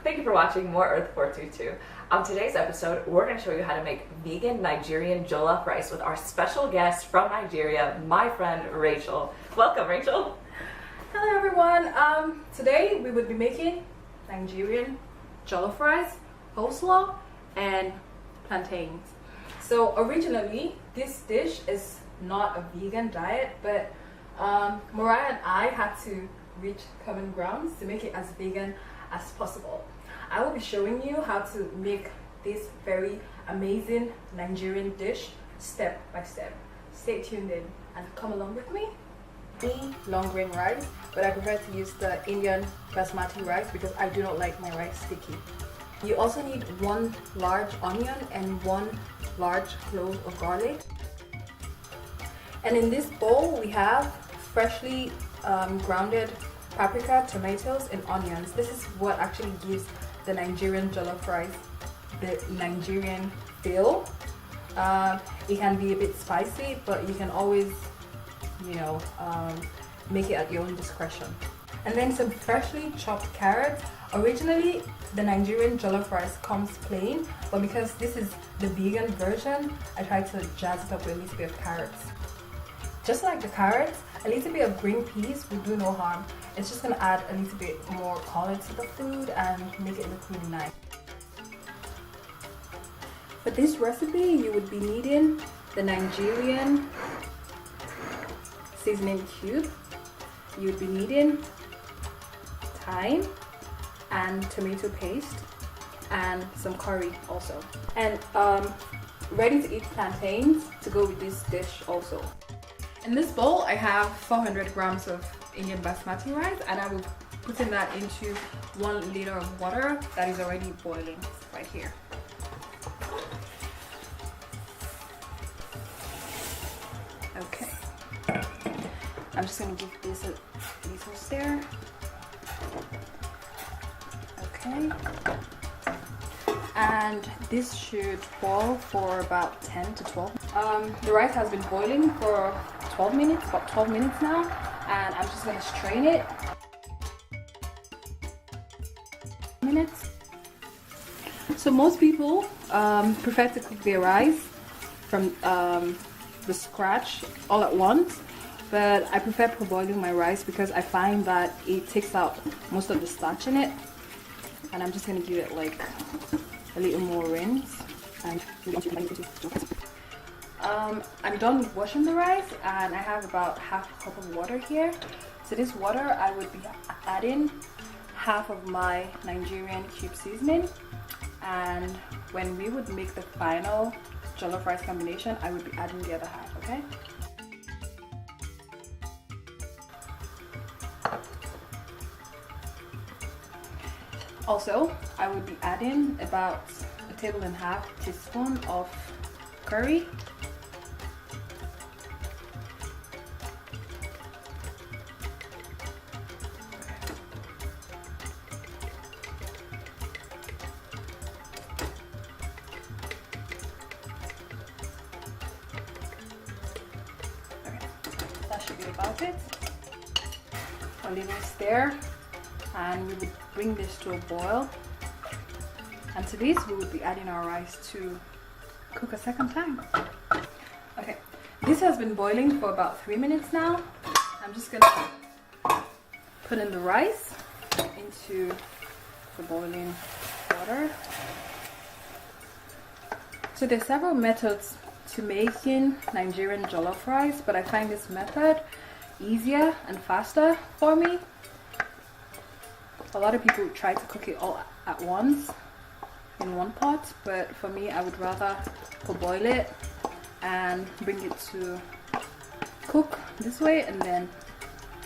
Thank you for watching more Earth 422. On today's episode, we're going to show you how to make vegan Nigerian Jollof rice with our special guest from Nigeria, my friend Rachel. Welcome, Rachel. Hello everyone. Today we would be making Nigerian Jollof Rice, Coleslaw, and Plantains. So originally this dish is not a vegan diet, but Mariah and I had to reach common grounds to make it as vegan as possible. I will be showing you how to make this very amazing Nigerian dish step by step. Stay tuned in and come along with me. Long grain rice, but I prefer to use the Indian basmati rice because I do not like my rice sticky. You also need 1 large onion and 1 large clove of garlic. And in this bowl we have freshly grounded paprika, tomatoes, and onions. This is what actually gives the Nigerian jollof rice the Nigerian feel. It can be a bit spicy, but you can always, make it at your own discretion. And then some freshly chopped carrots. Originally, the Nigerian jollof rice comes plain, but because this is the vegan version, I tried to jazz it up with a little bit of carrots. Just like the carrots, a little bit of green peas will do no harm. It's just going to add a little bit more color to the food and make it look really nice. For this recipe, you would be needing the Nigerian seasoning cube. You would be needing thyme and tomato paste and some curry also. And ready to eat plantains to go with this dish also. In this bowl, I have 400 grams of Indian basmati rice, and I will put in that into 1 liter of water that is already boiling right here. Okay, I'm just gonna give this a little stir. Okay, and this should boil for about 10 to 12. The rice has been boiling for 12 minutes, about 12 minutes now, and I'm just gonna strain it. So most people prefer to cook their rice from the scratch all at once, but I prefer parboiling my rice because I find that it takes out most of the starch in it. And I'm just gonna give it like a little more rinse. And I'm done with washing the rice, and I have about half a cup of water here. To this water, I would be adding half of my Nigerian cube seasoning, and when we would make the final jollof rice combination, I would be adding the other half, okay? Also, I would be adding about 1.5 tablespoons of curry. That should be about it. A little stir, and we would bring this to a boil. And to this, we would be adding our rice to cook a second time. Okay, this has been boiling for about 3 minutes now. I'm just gonna put in the rice into the boiling water. So there's several methods to making Nigerian jollof rice, but I find this method easier and faster for me. A lot of people try to cook it all at once in one pot, but for me, I would rather parboil it and bring it to cook this way and then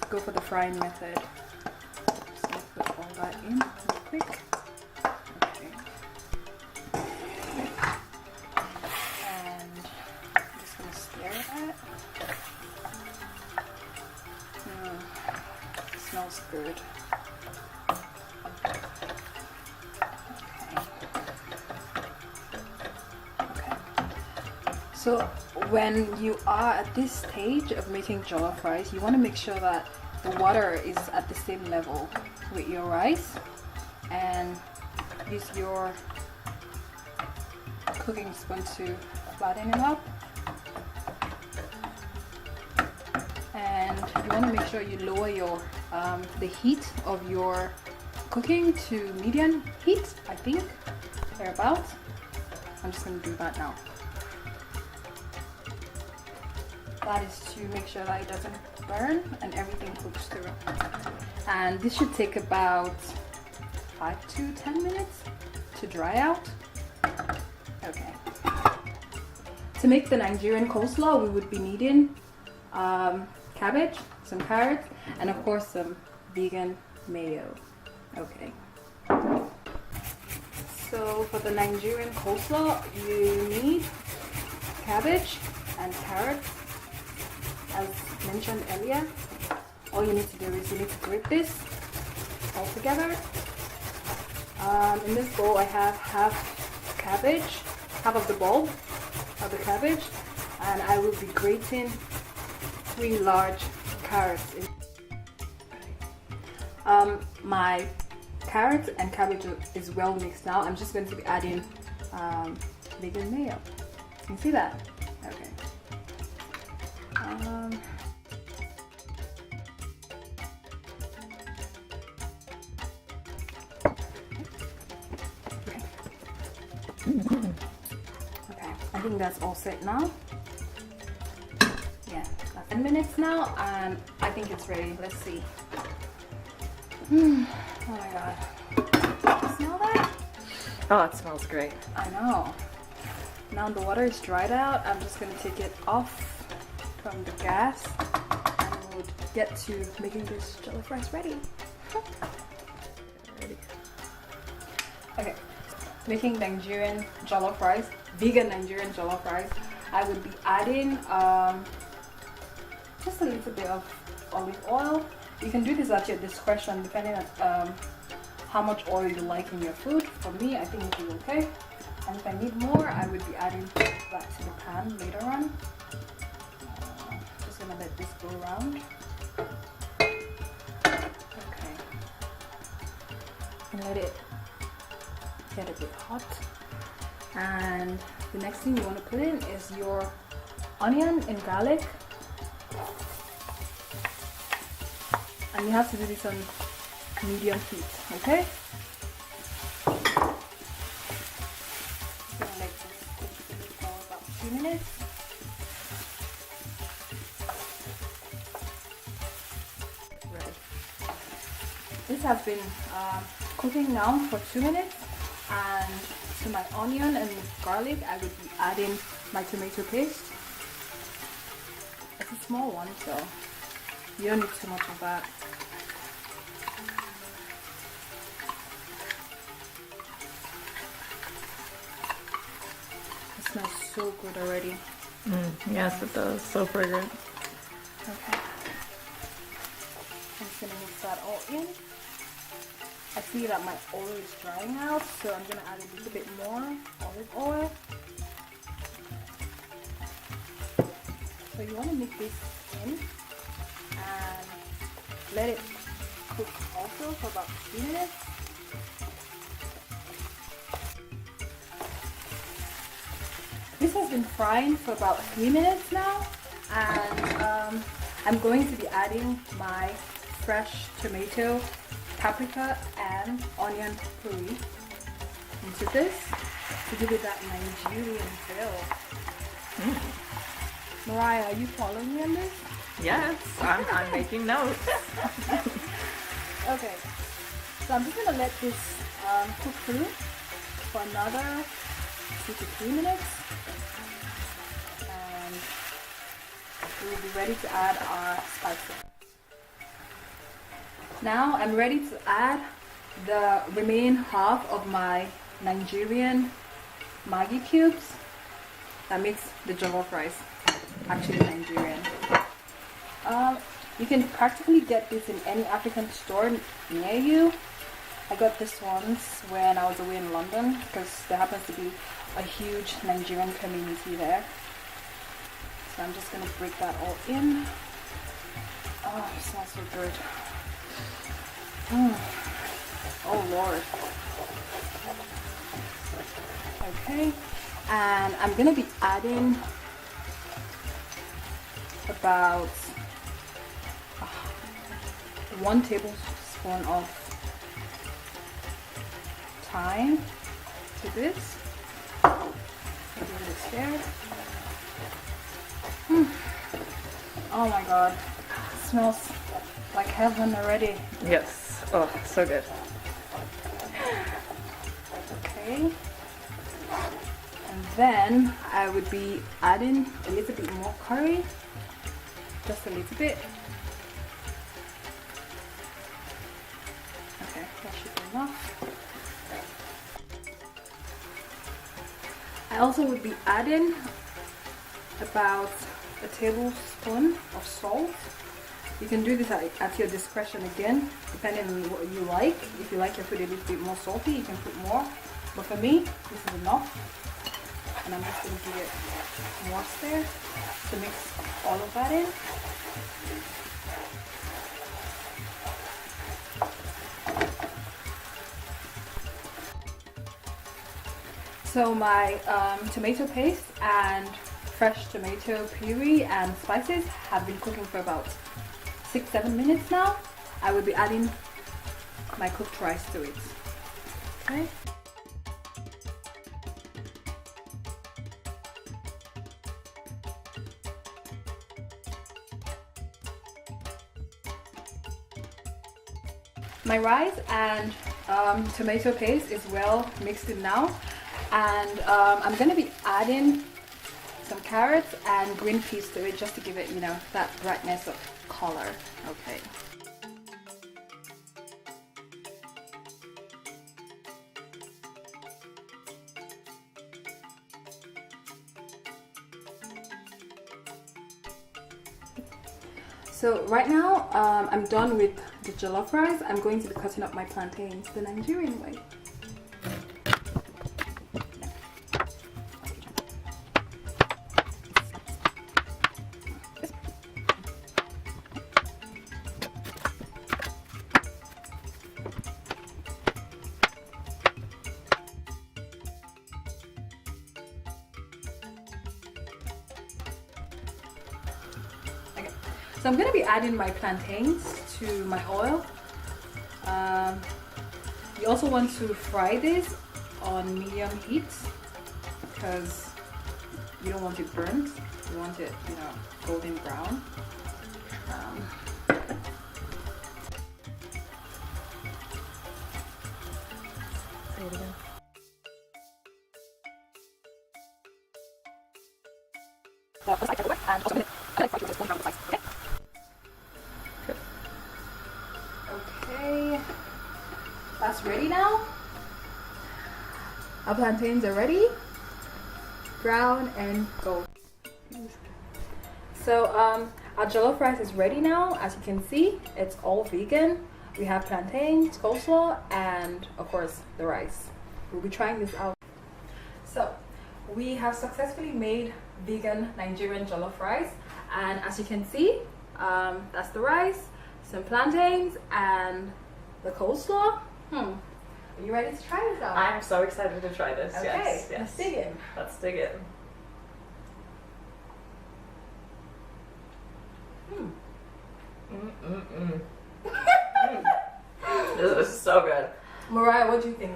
go for the frying method. Just gonna put all that in real quick. Okay. And I'm just gonna stir that. It smells good. So when you are at this stage of making jollof rice, you want to make sure that the water is at the same level with your rice, and use your cooking spoon to flatten it up. And you want to make sure you lower your the heat of your cooking to medium heat, I think, thereabouts. I'm just going to do that now. That is to make sure that it doesn't burn and everything cooks through. And this should take about 5 to 10 minutes to dry out. Okay. To make the Nigerian coleslaw, we would be needing cabbage, some carrots, and of course some vegan mayo. Okay. So for the Nigerian coleslaw, you need cabbage and carrots. As mentioned earlier, all you need to do is you need to grate this all together. In this bowl I have half cabbage, half of the bulb of the cabbage, and I will be grating 3 large carrots. My carrots and cabbage is well mixed now. I'm just going to be adding vegan mayo. You can see that? Okay. Okay, I think that's all set now. Yeah, 10 minutes now, and I think it's ready. Let's see. Oh my god. Smell that? Oh, it smells great. I know. Now the water is dried out. I'm just going to take it off from the gas and we'll get to making this jollof rice ready. Okay, making Nigerian jollof rice, vegan Nigerian jollof rice. I would be adding just a little bit of olive oil. You can do this at your discretion depending on how much oil you like in your food. For me, I think it will be okay. And if I need more, I would be adding that to the pan later on. Just gonna let this go around. Okay. And let it get a bit hot. And the next thing you want to put in is your onion and garlic. And you have to do this on medium heat, okay? About 2 minutes. Ready. This has been cooking now for 2 minutes, and to my onion and garlic I would be adding my tomato paste. It's a small one, so you don't need too much of that. It smells so good already. Yes, it does. So fragrant. Okay. I'm just gonna mix that all in. I see that my oil is drying out, so I'm gonna add a little bit more olive oil. So you want to mix this in and let it cook also for about 2 minutes. This has been frying for about 3 minutes now, and I'm going to be adding my fresh tomato, paprika and onion puree into this to give it that Nigerian feel. Mariah, are you following me on this? Yes, I'm making notes. Okay, so I'm just gonna let this cook through for another 2 to 3 minutes, and we will be ready to add our spices. Now I'm ready to add the remaining half of my Nigerian Maggi cubes that makes the jollof rice actually Nigerian. You can practically get this in any African store near you. I got this once when I was away in London because there happens to be a huge Nigerian community there. So I'm just gonna break that all in. Oh, it smells so good. Oh Lord. Okay, and I'm gonna be adding about 1 tablespoon of thyme to this. Give it a stir. Oh my god, it smells like heaven already. Yes. Oh, so good. Okay. And then I would be adding a little bit more curry. Just a little bit. Okay, that should be enough. I also would be adding about a tablespoon of salt. You can do this at your discretion again, depending on what you like. If you like your food a little bit more salty, you can put more. But for me, this is enough. And I'm just going to give it more stir to mix all of that in. So my tomato paste and fresh tomato puree and spices have been cooking for about 6-7 minutes now. I will be adding my cooked rice to it. Okay. My rice and tomato paste is well mixed in now, and I'm going to be adding some carrots and green peas to it just to give it, you know, that brightness of color. Okay. So right now I'm done with the jollof rice. I'm going to be cutting up my plantains the Nigerian way. So I'm going to be adding my plantains to my oil. You also want to fry this on medium heat because you don't want it burnt. You want it, you know, golden brown. Say it again. Okay, that's ready now. Our plantains are ready, brown and gold. So our jollof rice is ready now. As you can see, it's all vegan. We have plantains, coleslaw, and of course the rice. We'll be trying this out. So we have successfully made vegan Nigerian jollof rice, and as you can see, that's the rice, some plantains, and the coleslaw. Are you ready to try this out? I'm so excited to try this. Okay, Yes, yes. let's dig in. Let's dig in. This is so good. Mariah, what do you think?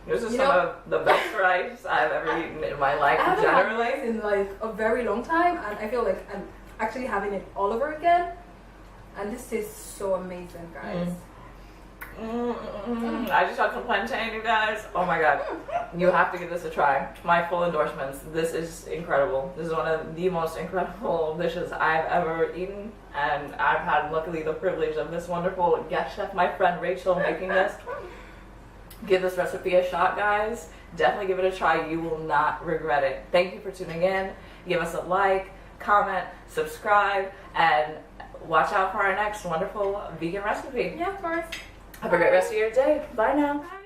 This is some of the best rice I've ever eaten in my life. I haven't Generally, had rice in like a very long time, and I feel like I'm actually having it all over again. And this tastes so amazing, guys. I just had some plantain, you guys. Oh my god. You have to give this a try. My full endorsements. This is incredible. This is one of the most incredible dishes I've ever eaten. And I've had, luckily, the privilege of this wonderful guest chef, my friend Rachel, making this. Give this recipe a shot, guys. Definitely give it a try. You will not regret it. Thank you for tuning in. Give us a like, comment, subscribe, and watch out for our next wonderful vegan recipe. Yeah, of course. Have a great rest of your day. Bye now. Bye.